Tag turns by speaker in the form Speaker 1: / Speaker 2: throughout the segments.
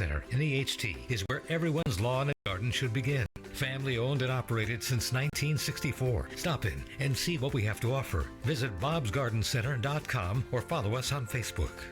Speaker 1: Center in EHT is where everyone's lawn and garden should begin. Family owned and operated since 1964. Stop in and see what we have to offer. Visit bobsgardencenter.com or follow us on Facebook.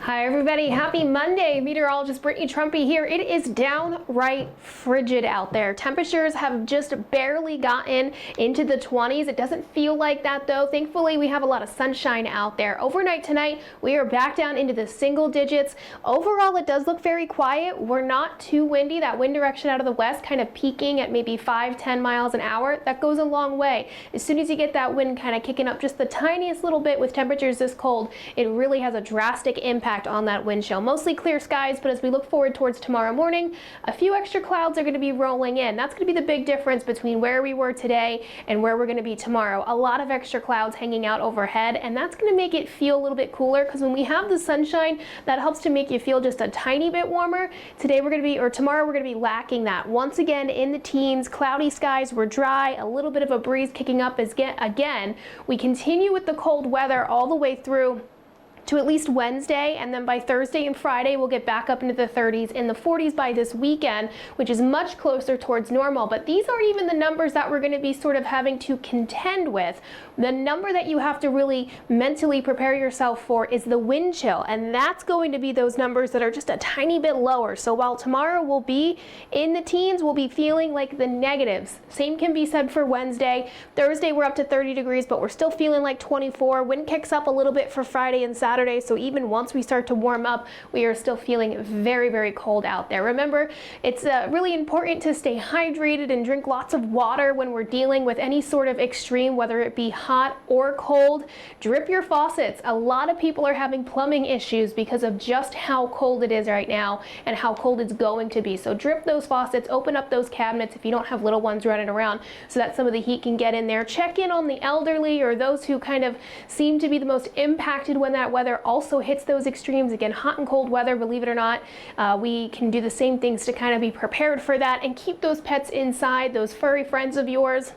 Speaker 2: Hi everybody, happy Monday. Meteorologist Brittany Trumpy here. It is downright frigid out there. Temperatures have just barely gotten into the 20s. It doesn't feel like that though. Thankfully, we have a lot of sunshine out there. Overnight tonight, we are back down into the single digits. Overall, it does look very quiet. We're not too windy. That wind direction out of the west kind of peaking at maybe 5-10 miles an hour. That goes a long way. As soon as you get that wind kind of kicking up just the tiniest little bit with temperatures this cold, it really has a drastic impact on that wind chill. Mostly clear skies, but as we look forward towards tomorrow morning, a few extra clouds are going to be rolling in. That's going to be the big difference between where we were today and where we're going to be tomorrow. A lot of extra clouds hanging out overhead, and that's going to make it feel a little bit cooler because when we have the sunshine, that helps to make you feel just a tiny bit warmer. Today we're going to be, or tomorrow we're going to be lacking that. Once again in the teens, cloudy skies, we're dry, a little bit of a breeze kicking up again. We continue with the cold weather all the way through to at least Wednesday, and then by Thursday and Friday we'll get back up into the 30s and the 40s by this weekend, which is much closer towards normal. But these aren't even the numbers that we're going to be sort of having to contend with. The number that you have to really mentally prepare yourself for is the wind chill, and that's going to be those numbers that are just a tiny bit lower. So while tomorrow will be in the teens, we'll be feeling like the negatives. Same can be said for Wednesday. Thursday we're up to 30 degrees, but we're still feeling like 24. Wind kicks up a little bit for Friday and Saturday. So even once we start to warm up, we are still feeling very, very cold out there. Remember, it's really important to stay hydrated and drink lots of water when we're dealing with any sort of extreme, whether it be hot or cold. Drip your faucets. A lot of people are having plumbing issues because of just how cold it is right now and how cold it's going to be. So drip those faucets, open up those cabinets if you don't have little ones running around so that some of the heat can get in there. Check in on the elderly or those who kind of seem to be the most impacted when that weather also hits those extremes. Again, hot and cold weather, believe it or not, we can do the same things to kind of be prepared for that and keep those pets inside, those furry friends of yours.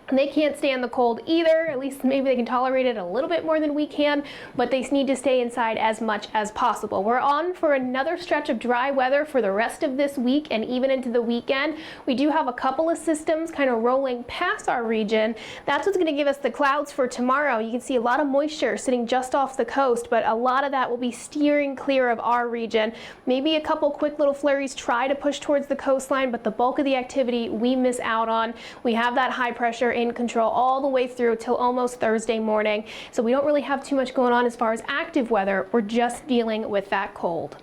Speaker 2: And they can't stand the cold either. At least maybe they can tolerate it a little bit more than we can, but they need to stay inside as much as possible. We're on for another stretch of dry weather for the rest of this week and even into the weekend. We do have a couple of systems kind of rolling past our region. That's what's going to give us the clouds for tomorrow. You can see a lot of moisture sitting just off the coast, but a lot of that will be steering clear of our region. Maybe a couple quick little flurries try to push towards the coastline, but the bulk of the activity we miss out on. We have that high pressure in control all the way through till almost Thursday morning. So we don't really have too much going on as far as active weather. We're just dealing with that cold.